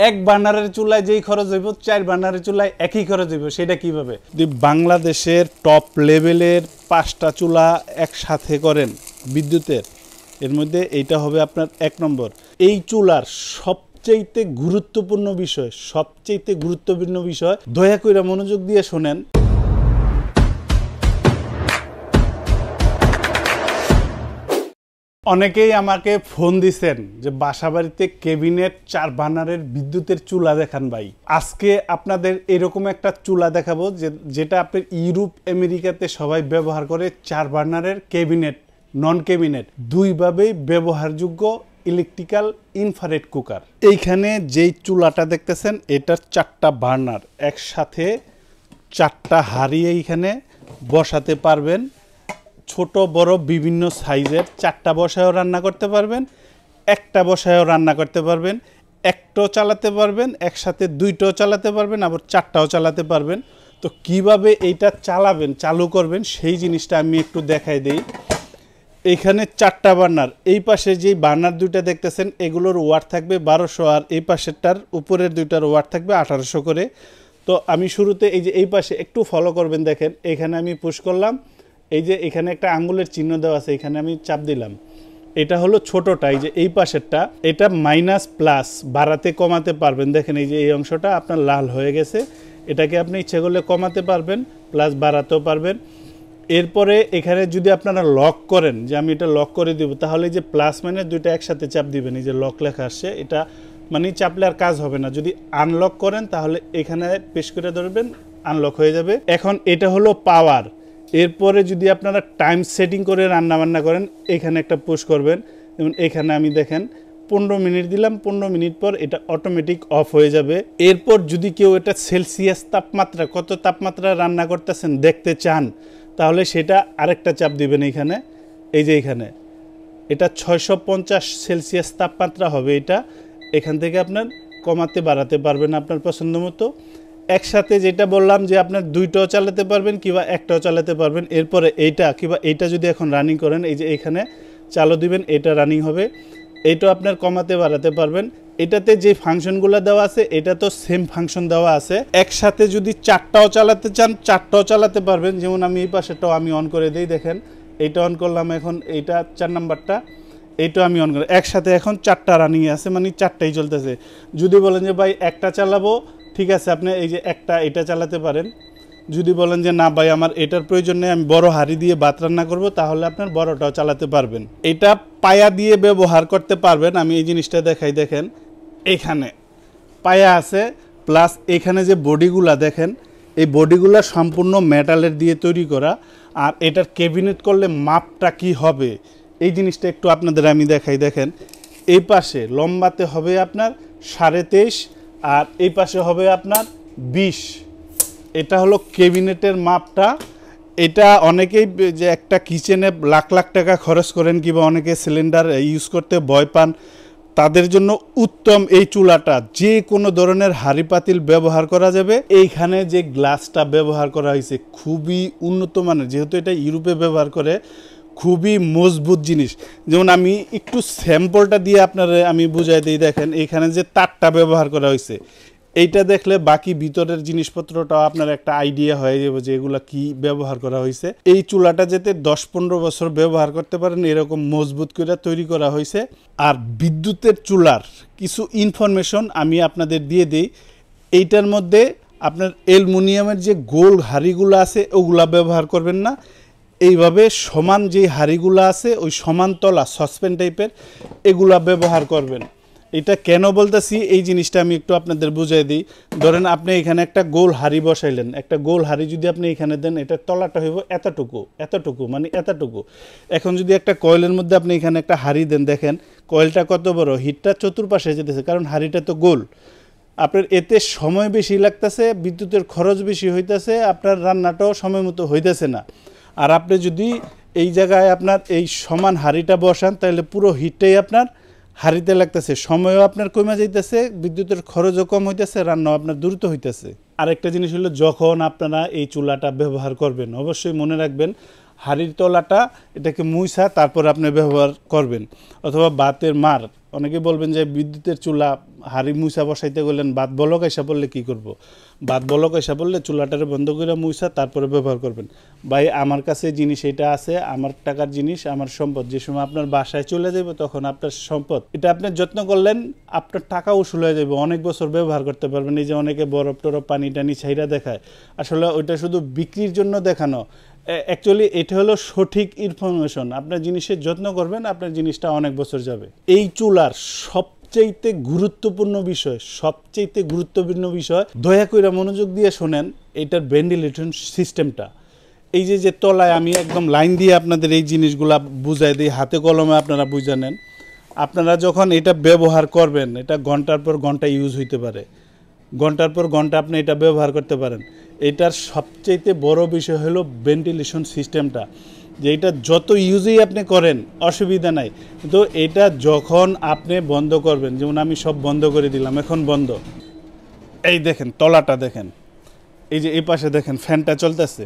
এক বার্নারের চুলায় যেই খরচ হইব 4 বার্নারের চুলায় একই খরচ হইব, সেটা কিভাবে? যদি বাংলাদেশের টপ লেভেলের 5টা চুলা একসাথে করেন বিদ্যুতের, এর মধ্যে এইটা হবে আপনার 1 নম্বর। এই চুলার সবচেয়ে গুরুত্বপূর্ণ বিষয় দয়া করে মনোযোগ দিয়ে শোনেন। অনেকেই আমাকে ফোন দিছেন যে বাসাবাড়িতে ক্যাবিনেট 4 বার্নারের বিদ্যুতের চুলা দেখান ভাই। আজকে আপনাদের এরকম একটা চুলা দেখাবো যেটা আপনার ইউরোপ আমেরিকাতে সবাই ব্যবহার করে। 4 বার্নারের ক্যাবিনেট, নন ক্যাবিনেট, দুইভাবেই ব্যবহারযোগ্য ইলেকট্রিক্যাল ইনফ্রারেড কুকার। এইখানে যেই চুলাটা দেখতেছেন এটার 4টা বার্নার, একসাথে 4টা হাঁড়ি এইখানে বসাতে পারবেন। ছোট বড় বিভিন্ন সাইজের 4টা বসায়ও রান্না করতে পারবেন, একটা বসায়ও রান্না করতে পারবেন, একটাও চালাতে পারবেন, একসাথে 2টাও চালাতে পারবেন, আবার 4টাও চালাতে পারবেন। তো কিভাবে এইটা চালাবেন, চালু করবেন, সেই জিনিসটা আমি একটু দেখাই দেই। এইখানে 4টা বার্নার, এই পাশে যেই বার্নার 2টা দেখতেছেন এগুলোর ওয়াট থাকবে 1200, আর এই পাশেরটার উপরের 2টার ওয়াট থাকবে 1800 করে। তো আমি শুরুতে এই পাশে একটু ফলো করবেন, দেখেন এখানে আমি পুশ করলাম, এই যে এখানে একটা আঙ্গুলের চিহ্ন দেওয়া আছে, এখানে আমি চাপ দিলাম। এটা হলো ছোটটা, এই পাশেরটা, এটা মাইনাস প্লাস বাড়াতে কমাতে পারবেন। দেখেন এই অংশটা আপনার লাল হয়ে গেছে, এটাকে আপনি ইচ্ছে করলে কমাতে পারবেন, প্লাস বাড়াতেও পারবেন। এরপরে এখানে যদি আপনারা লক করেন, যে আমি এটা লক করে দিব, তাহলে যে প্লাস মাইনাস 2টা একসাথে চাপ দিবেন, এই যে লক লেখা আসছে, এটা মানে চাপলে আর কাজ হবে না। যদি আনলক করেন তাহলে এখানে পেশ করে ধরবেন, আনলক হয়ে যাবে। এখন এটা হলো পাওয়ার। এরপরে যদি আপনারা টাইম সেটিং করে রান্নাবান্না করেন, এখানে একটা পুশ করবেন, যেমন এখানে আমি দেখেন 15 মিনিট দিলাম, 15 মিনিট পর এটা অটোমেটিক অফ হয়ে যাবে। এরপর যদি কেউ এটা সেলসিয়াস তাপমাত্রা, কত তাপমাত্রা রান্না করতেছেন দেখতে চান, তাহলে সেটা আরেকটা চাপ দিবেন এইখানে, এই যে এখানে এটা 650 সেলসিয়াস তাপমাত্রা হবে। এটা এখান থেকে আপনার কমাতে বাড়াতে পারবেন আপনার পছন্দ মতো। একসাথে যেটা বললাম যে আপনার 2টাও চালাতে পারবেন কিংবা একটাও চালাতে পারবেন। এরপরে এইটা যদি এখন রানিং করেন, এই যে এখানে চালু দিবেন, এটা রানিং হবে। এইটাও আপনার কমাতে বাড়াতে পারবেন। এটাতে যে ফাংশনগুলো দেওয়া আছে এটা তো সেম ফাংশন দেওয়া আছে। একসাথে যদি 4টাও চালাতে চান 4টাও চালাতে পারবেন। যেমন আমি এই পাশেটাও আমি অন করে দিই, দেখেন এইটা অন করলাম, এখন এইটা 4 নাম্বারটা, এইটাও আমি অন করি, একসাথে এখন 4টা রানিং আছে, মানে 4টাই চলতেছে। যদি বলেন যে ভাই একটা চালাবো, ঠিক আছে, আপনি এই যে এটা চালাতে পারেন। যদি বলেন যে না ভাই আমার এটার প্রয়োজন নেই, আমি বড় হাঁড়ি দিয়ে ভাত রান্না করব, তাহলে আপনার বড়টাও চালাতে পারবেন। এটা পায়া দিয়ে ব্যবহার করতে পারবেন। আমি এই জিনিসটা দেখাই, দেখেন এখানে পায়া আছে, প্লাস এখানে যে বডিগুলা দেখেন, এই বডিগুলা সম্পূর্ণ মেটালের দিয়ে তৈরি করা। আর এটার ক্যাবিনেট করলে মাপটা কি হবে এই জিনিসটা একটু আপনাদের আমি দেখাই। দেখেন এই পাশে লম্বাতে হবে আপনার 23.5, আর এই পাশে হবে আপনার 20। এটা হলো ক্যাবিনেটের মাপটা। এটা অনেকেই যে একটা কিচেনে লাখ লাখ টাকা খরচ করেন কিংবা অনেকে সিলিন্ডার ইউজ করতে ভয় পান, তাদের জন্য উত্তম এই চুলাটা। যে কোনো ধরনের হাঁড়ি পাতিল ব্যবহার করা যাবে। এইখানে যে গ্লাসটা ব্যবহার করা হয়েছে খুবই উন্নত মানের, যেহেতু এটা ইউরোপে ব্যবহার করে, খুবই মজবুত জিনিস। যেমন আমি একটু স্যাম্পলটা দিয়ে আপনারা আমি বুঝাই দিই। দেখেন এইখানে যে তারটা ব্যবহার করা হয়েছে, এইটা দেখলে বাকি ভিতরের জিনিসপত্রটাও আপনার একটা আইডিয়া হয়ে যাবে যে এগুলা কি ব্যবহার করা হয়েছে। এই চুলাটা যাতে 10-15 বছর ব্যবহার করতে পারেন এরকম মজবুত করে তৈরি করা হয়েছে। আর বিদ্যুতের চুলার কিছু ইনফরমেশন আমি আপনাদের দিয়ে দিই। এইটার মধ্যে আপনার অ্যালুমিনিয়ামের যে গোল হাঁড়িগুলো আছে ওগুলা ব্যবহার করবেন না। এইভাবে সমান যে হাঁড়িগুলো আছে ওই সমান তলা সসপ্যান টাইপের এগুলা ব্যবহার করবেন। এটা কেন বলতেছি এই জিনিসটা আমি একটু আপনাদের বুঝাই দিই। ধরেন আপনি এখানে একটা গোল হাঁড়ি বসাইলেন, একটা গোল হাঁড়ি যদি আপনি এখানে দেন, এটার তলাটা হইব এতটুকু মানে এতটুকু। এখন যদি একটা কয়েলের মধ্যে আপনি এখানে একটা হাঁড়ি দেন, দেখেন কয়েলটা কত বড়, হিটটা চতুর্পাশে যেতেছে, কারণ হাঁড়িটা তো গোল। আপনার এতে সময় বেশি লাগতেছে, বিদ্যুতের খরচ বেশি হইতেছে, আপনার রান্নাটাও সময় মতো হইতেছে না। আর আপনি যদি এই জায়গায় আপনার এই সমান হাঁড়িটা বসান, তাহলে পুরো হিটটাই আপনার হাঁড়িতে লাগতেছে, সময়ও আপনার কমে যাইতেছে, বিদ্যুতের খরচও কম হইতেছে, রান্নাও আপনার দ্রুত হইতেছে। আরেকটা জিনিস হলো, যখন আপনারা এই চুলাটা ব্যবহার করবেন অবশ্যই মনে রাখবেন হাঁড়ির তলাটা এটাকে মুইসা তারপর আপনি ব্যবহার করবেন, অথবা বাতের মার অনেকে বলবেন যে বিদ্যুতের চুলা হাড়ি মুছা বসাইতে গেলেন বাত বলক এসে পড়লে কী করব। বাত বলক এসে পড়লে চুলাটারে বন্ধ করে মুছা তারপরে ব্যবহার করবেন। ভাই আমার কাছে জিনিস এটা আছে, আমার টাকার জিনিস, আমার সম্পদ। যে সময় আপনার বাসায় চলে যাবে তখন আপনার সম্পদ, এটা আপনি যত্ন করলেন, আপনার টাকা উসুল হয়ে যাবে, অনেক বছর ব্যবহার করতে পারবেন। এই যে অনেকে বরফ টরফ পানি টানি ছাইরা দেখায়, আসলে ওইটা শুধু বিক্রির জন্য দেখানো। অ্যাকচুয়ালি এটা হলো সঠিক ইনফরমেশন। আপনার জিনিসের যত্ন করবেন, আপনার জিনিসটা অনেক বছর যাবে। এই চুলার সবচেয়ে গুরুত্বপূর্ণ বিষয় দয়া করে মনোযোগ দিয়ে শোনেন, এটার ভেন্টিলেশন সিস্টেমটা। এই যে তলায় আমি একদম লাইন দিয়ে আপনাদের এই জিনিসগুলা বুঝাই দিই, হাতে কলমে আপনারা বুঝে নেন। আপনারা যখন এটা ব্যবহার করবেন, এটা ঘন্টার পর ঘন্টা ইউজ হইতে পারে, ঘন্টার পর ঘন্টা আপনি এটা ব্যবহার করতে পারেন। এটার সবচেয়ে বড় বিষয় হলো ভেন্টিলেশন সিস্টেমটা, যে এটা যত ইউজই আপনি করেন অসুবিধা নাই, কিন্তু এটা যখন আপনি বন্ধ করবেন, যেমন আমি সব বন্ধ করে দিলাম, এখন বন্ধ। এই দেখেন তলাটা দেখেন, এই যে এই পাশে দেখেন ফ্যানটা চলতেছে,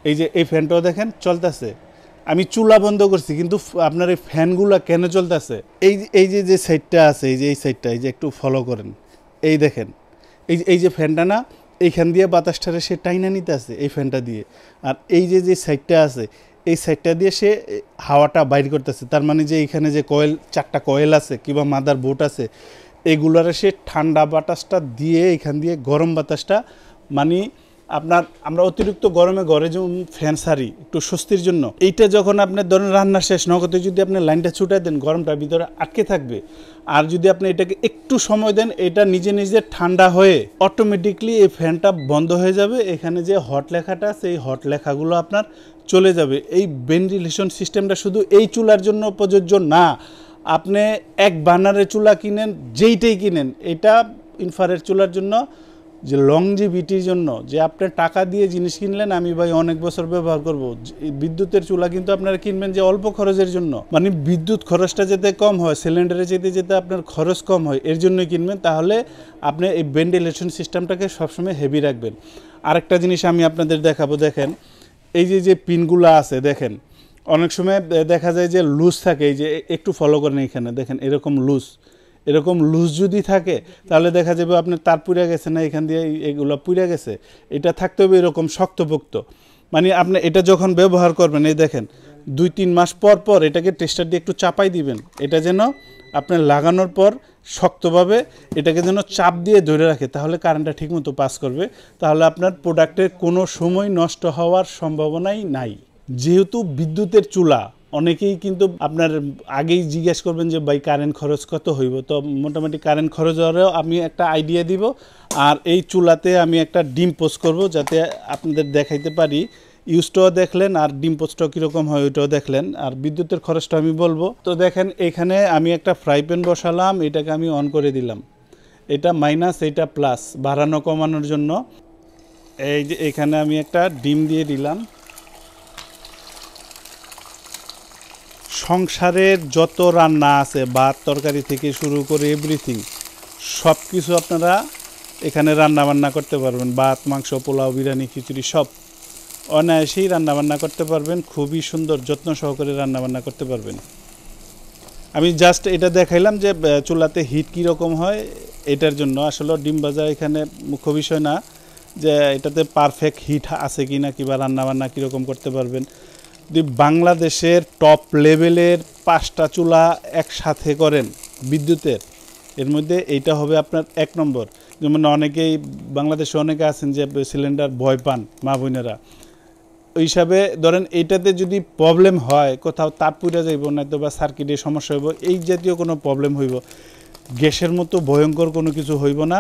এই যে এই ফ্যানটাও দেখেন চলতেছে। আমি চুলা বন্ধ করছি কিন্তু আপনার এই ফ্যানগুলো কেন চলতেছে? এই যে সাইডটা আছে, এই যে এই সাইডটা, এই যে একটু ফলো করেন, এই দেখেন এই যে ফ্যানটা না, এইখান দিয়ে বাতাসটারে সে টাইনা নিতে আছে এই ফ্যানটা দিয়ে। আর এই যে সাইডটা আছে, এই সাইডটা দিয়ে সে হাওয়াটা বাইর করতেছে। তার মানে যে এইখানে যে কয়েল, 4টা কয়েল আছে কিংবা মাদার বোর্ড আছে, এগুলারে সে ঠান্ডা বাতাসটা দিয়ে এখান দিয়ে গরম বাতাসটা, মানে আমরা অতিরিক্ত গরমে ঘরে যেমন ফ্যান সারি একটু স্বস্তির জন্য, এইটা যখন আপনার ধরেন রান্না শেষ না করতে যদি আপনি লাইনটা ছুটাই দেন, গরমটা ভিতরে আটকে থাকবে। আর যদি আপনি এটাকে একটু সময় দেন, এটা নিজে নিজে ঠান্ডা হয়ে অটোমেটিকলি এই ফ্যানটা বন্ধ হয়ে যাবে। এখানে যে হট লেখাটা আছে, এই হট লেখাগুলো আপনার চলে যাবে। এই ভেন্টিলেশন সিস্টেমটা শুধু এই চুলার জন্য প্রযোজ্য না, আপনি এক বার্নারের চুলা কিনেন, যেইটাই কিনেন, এটা ইনফ্রারেড চুলার জন্য, যে লংজিভিটির জন্য, যে আপনি টাকা দিয়ে জিনিস কিনলেন, আমি ভাই অনেক বছর ব্যবহার করব। বিদ্যুতের চুলা কিন্তু আপনারা কিনবেন যে অল্প খরচের জন্য, মানে বিদ্যুৎ খরচটা যাতে কম হয়, সিলিন্ডারে যেতে আপনার খরচ কম হয়, এর জন্যই কিনবেন। তাহলে আপনি এই ভেন্টিলেশন সিস্টেমটাকে সবসময় হেভি রাখবেন। আরেকটা জিনিস আমি আপনাদের দেখাবো, দেখেন এই যে পিনগুলো আছে, দেখেন অনেক সময় দেখা যায় যে লুজ থাকে, এই যে একটু ফলো করেন, এখানে দেখেন এরকম লুজ যদি থাকে তাহলে দেখা যাবে আপনার তার পুড়ে গেছে না, এখান দিয়ে এগুলো পুড়ে গেছে। এটা থাকতে হবে এরকম শক্তপোক্ত, মানে আপনি এটা যখন ব্যবহার করবেন, এই দেখেন 2-3 মাস পর এটাকে টেস্টার দিয়ে একটু চাপাই দিবেন, এটা যেন আপনার লাগানোর পর শক্তভাবে এটাকে যেন চাপ দিয়ে ধরে রাখে, তাহলে কারেন্টটা ঠিকমতো পাস করবে। তাহলে আপনার প্রোডাক্টের কোনো সময় নষ্ট হওয়ার সম্ভাবনাই নাই। যেহেতু বিদ্যুতের চুলা, অনেকেই কিন্তু আপনার আগেই জিজ্ঞেস করবেন যে ভাই কারেন্ট খরচ কত হইব, তো মোটামুটি কারেন্ট খরচ হলেও আমি একটা আইডিয়া দিব। আর এই চুলাতে আমি একটা ডিম পোস্ট করব, যাতে আপনাদের দেখাইতে পারি। ইউজটাও দেখলেন আর ডিম পোস্টটাও কীরকম হয় ওইটাও দেখলেন, আর বিদ্যুতের খরচটা আমি বলবো। তো দেখেন এখানে আমি একটা ফ্রাই প্যান বসালাম, এটাকে আমি অন করে দিলাম, এটা মাইনাস এটা প্লাস বাড়ানো কমানোর জন্য। এই যে এখানে আমি একটা ডিম দিয়ে দিলাম। সংসারের যত রান্না আছে, ভাত তরকারি থেকে শুরু করে এভরিথিং, সব কিছু আপনারা এখানে রান্নাবান্না করতে পারবেন। ভাত, মাংস, পোলাও, বিরিয়ানি, খিচুড়ি সব অনায়াসেই রান্নাবান্না করতে পারবেন। খুবই সুন্দর যত্ন সহকারে রান্নাবান্না করতে পারবেন। আমি জাস্ট এটা দেখাইলাম যে চুলাতে হিট কীরকম হয়, এটার জন্য। আসলে ডিম ভাজা এখানে মুখ্য বিষয় না, যে এটাতে পারফেক্ট হিট আছে কি না, কিংবা রান্নাবান্না কীরকম করতে পারবেন। যদি বাংলাদেশের টপ লেভেলের 5টা চুলা একসাথে করেন বিদ্যুতের, এর মধ্যে এইটা হবে আপনার 1 নম্বর। যেমন অনেকেই বাংলাদেশে অনেকে আছেন যে সিলিন্ডার ভয় পান, মা বোনেরা, ওই হিসাবে ধরেন এইটাতে যদি প্রবলেম হয়, কোথাও তাপ পুড়ে যাইব, নয়তো বা সার্কিটে সমস্যা হইব, এই জাতীয় কোনো প্রবলেম হইব, গ্যাসের মতো ভয়ঙ্কর কোনো কিছু হইব না।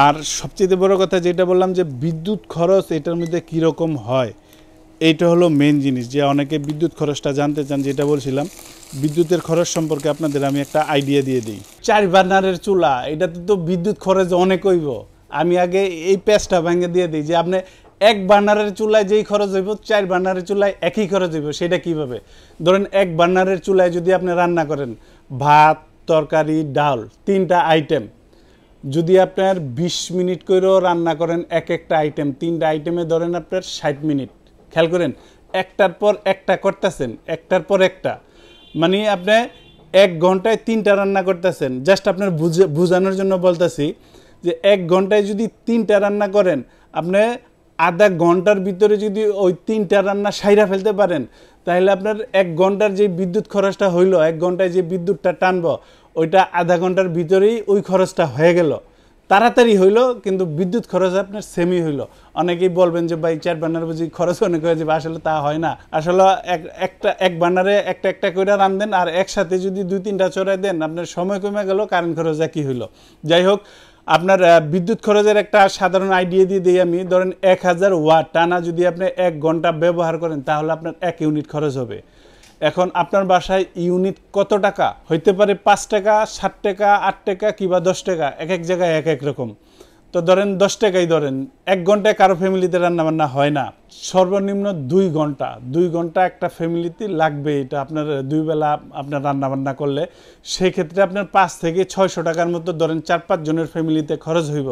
আর সবচেয়ে বড় কথা যেটা বললাম, যে বিদ্যুৎ খরচ এটার মধ্যে কীরকম হয়, এইটা হলো মেন জিনিস। যে অনেকে বিদ্যুৎ খরচটা জানতে চান, যেটা বলছিলাম, বিদ্যুতের খরচ সম্পর্কে আপনাদের আমি একটা আইডিয়া দিয়ে দিই। 4 বার্নারের চুলা, এটাতে তো বিদ্যুৎ খরচ অনেক হইব। আমি আগে এই পেজটা ভেঙে দিয়ে দিই, যে আপনি 1 বার্নারের চুলায় যেই খরচ হইব, 4 বার্নারের চুলায় একই খরচ হইব। সেটা কিভাবে? ধরেন 1 বার্নারের চুলায় যদি আপনি রান্না করেন ভাত, তরকারি, ডাল, 3টা আইটেম, যদি আপনার 20 মিনিট করেও রান্না করেন, একটা আইটেম, 3টা আইটেমে ধরেন আপনার 60 মিনিট। খেয়াল করেন, একটার পর একটা করতেছেন, একটার পর একটা, মানে আপনি 1 ঘন্টায় 3টা রান্না করতেছেন, জাস্ট আপনার বোঝানোর জন্য বলতেছি যে 1 ঘন্টায় যদি 3টা রান্না করেন, আপনি আধা ঘন্টার ভিতরে যদি ওই 3টা রান্না সাইরা ফেলতে পারেন, তাহলে আপনার 1 ঘন্টার যে বিদ্যুৎ খরচটা হইলো, 1 ঘন্টায় যে বিদ্যুৎটা টানবো, ওইটা আধা ঘন্টার ভিতরেই ওই খরচটা হয়ে গেল। তাড়াতাড়ি হইলো, কিন্তু বিদ্যুৎ খরচ আপনার সেমই হইলো। অনেকেই বলবেন যে ভাই 4 বার্নার বুঝি খরচ অনেক হয়ে যাবে, আসলে তা হয় না। আসলে এক বার্নারে একটা করে রান্ধেন, আর একসাথে যদি 2-3টা চড়াই দেন, আপনার সময় কমে গেল, কারেন্ট খরচ একই হইলো। যাই হোক, আপনার বিদ্যুৎ খরচের একটা সাধারণ আইডিয়া দিয়ে দিই আমি। ধরেন 1000 ওয়াট টানা যদি আপনি 1 ঘন্টা ব্যবহার করেন, তাহলে আপনার 1 ইউনিট খরচ হবে। এখন আপনার বাসায় ইউনিট কত টাকা হইতে পারে? 5 টাকা, 7 টাকা, 8 টাকা কিংবা 10 টাকা, এক এক জায়গায় এক এক রকম। তো ধরেন 10 টাকাই ধরেন, 1 ঘন্টায় কারো ফ্যামিলিতে রান্নাবান্না হয় না। সর্বনিম্ন 2 ঘন্টা, 2 ঘন্টা একটা ফ্যামিলিতে লাগবে। এটা আপনার 2 বেলা আপনার রান্নাবান্না করলে সেক্ষেত্রে আপনার 5 থেকে 600 টাকার মতো ধরেন 4-5 জনের ফ্যামিলিতে খরচ হইব।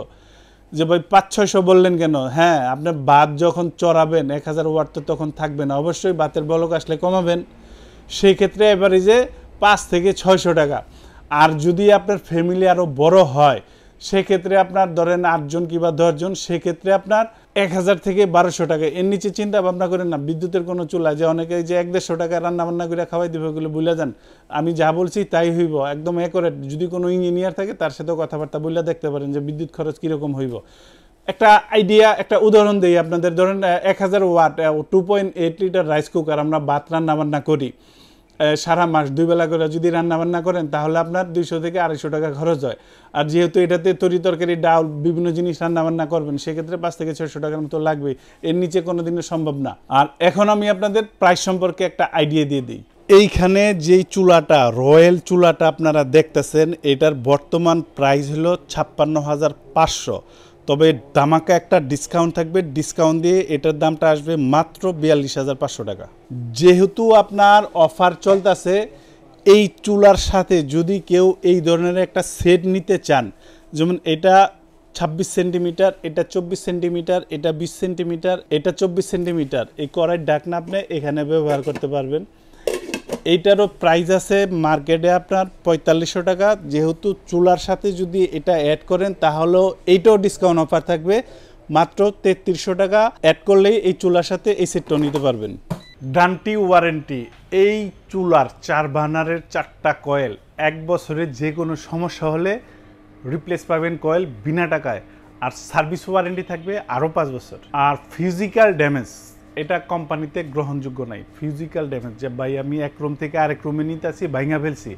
যে ভাই 500-600 বললেন কেন? হ্যাঁ, আপনার ভাত যখন চড়াবেন 1000 ওয়াট তো তখন থাকবে না, অবশ্যই ভাতের বলক আসলে কমাবেন। সেই ক্ষেত্রে এবারে যে 5 থেকে 600 টাকা। আর যদি আপনার ফ্যামিলি আরও বড় হয়, সেক্ষেত্রে আপনার ধরেন 8 জন কিংবা 10 জন, সেক্ষেত্রে আপনার 1000 থেকে 1200 টাকা। এর নিচে চিন্তা ভাবনা করেন না। বিদ্যুতের কোনো চুলা যে অনেকে যে 1-150 টাকা রান্নাবান্না করে খাওয়াই দেবে, ওগুলো ভুলে যান। আমি যা বলছি তাই হইব, একদম অ্যাকুরেট। যদি কোনো ইঞ্জিনিয়ার থাকে তার সাথেও কথাবার্তা বলে দেখতে পারেন যে বিদ্যুৎ খরচ কীরকম হইব। একটা আইডিয়া, একটা উদাহরণ দিই আপনাদের। ধরেন 1000 ওয়াট 2.8 লিটার রাইস কুকার, আমরা ভাত রান্নাবান্না করি সারা মাস 2 বেলা করে যদি রান্নাবান্না করেন, তাহলে আপনার 200 থেকে 250 টাকা খরচ হয়। আর যেহেতু এটাতে তরি তরকারি, ডাল, বিভিন্ন জিনিস রান্নাবান্না করবেন, সেক্ষেত্রে 5 থেকে 600 টাকার মতো লাগবে। এর নিচে কোনো দিনও সম্ভব না। আর এখন আমি আপনাদের প্রাইস সম্পর্কে একটা আইডিয়া দিয়ে দিই। এইখানে যেই চুলাটা, রয়্যাল চুলাটা আপনারা দেখতেছেন, এটার বর্তমান প্রাইস হলো 56,500। তবে ধামাকা একটা ডিসকাউন্ট থাকবে। ডিসকাউন্ট দিয়ে এটার দামটা আসবে মাত্র 42,500 টাকা। যেহেতু আপনার অফার চলতেছে, এই চুলার সাথে যদি কেউ এই ধরনের একটা সেট নিতে চান, যেমন এটা 26 সেন্টিমিটার, এটা 24 সেন্টিমিটার, এটা 20 সেন্টিমিটার, এটা 24 সেন্টিমিটার, এই কড়াইয়ের ঢাকনা আপনি এখানে ব্যবহার করতে পারবেন। এইটারও প্রাইস আছে মার্কেটে আপনার 4500 টাকা। যেহেতু চুলার সাথে যদি এটা অ্যাড করেন, তাহলেও এইটাও ডিসকাউন্ট অফার থাকবে, মাত্র 3300 টাকা অ্যাড করলেই এই চুলার সাথে এই সেটটাও নিতে পারবেন। গ্যারান্টি ওয়ারেন্টি, এই চুলার 4 বার্নারের 4টা কয়েল, 1 বছরে যে কোনো সমস্যা হলে রিপ্লেস পাবেন কয়েল বিনা টাকায়। আর সার্ভিস ওয়ারেন্টি থাকবে আরও 5 বছর। আর ফিজিক্যাল ড্যামেজ, এটা কোম্পানিতে গ্রহণযোগ্য নাই। ফিজিক্যাল ড্যামেজ যে ভাই আমি এক রুম থেকে আরেক রুমে নিতে আসি, ভাঙা ফেলছি,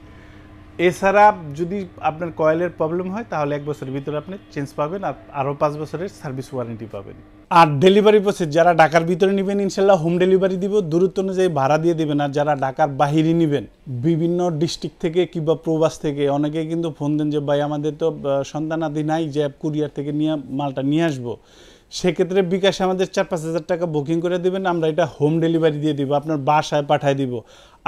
এছাড়া যদি আপনার কয়েলের প্রবলেম হয়, তাহলে 1 বছরের ভিতরে আপনি চেঞ্জ পাবেন, আর আরও 5 বছরের সার্ভিস ওয়ারেন্টি পাবেন। আর ডেলিভারি প্রসেস, যারা ঢাকার ভিতরে নেবেন ইনশাল্লাহ হোম ডেলিভারি দিব, দূরত্ব অনুযায়ী ভাড়া দিয়ে দেবেন। আর যারা ঢাকার বাহিরে নেবেন, বিভিন্ন ডিস্ট্রিক্ট থেকে কিংবা প্রবাস থেকে, অনেকেই কিন্তু ফোন দেন যে ভাই আমাদের তো সন্তানাদি নাই যে কুরিয়ার থেকে নিয়ে মালটা নিয়ে আসবো। সেক্ষেত্রে বিকাশে আমাদের 4-5 হাজার টাকা বুকিং করে দেবেন, আমরা এটা হোম ডেলিভারি দিয়ে দিব, আপনার বাসায় পাঠিয়ে দিব।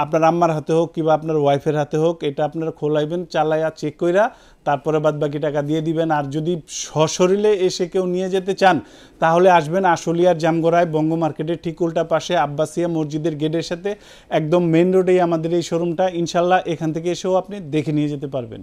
আপনার আম্মার হাতে হোক কিংবা আপনার ওয়াইফের হাতে হোক, এটা আপনারা খোলাইবেন, চালাইয়া চেক কইরা তারপরে বাদ বাকি টাকা দিয়ে দিবেন। আর যদি সশরীরে এসে কেউ নিয়ে যেতে চান, তাহলে আসবেন আশুলিয়ার জামগড়ায় বঙ্গ মার্কেটের ঠিক উল্টা পাশে আব্বাসিয়া মসজিদের গেটের সাথে একদম মেন রোডেই আমাদের এই শোরুমটা। ইনশাল্লাহ এখান থেকে এসেও আপনি দেখে নিয়ে যেতে পারবেন।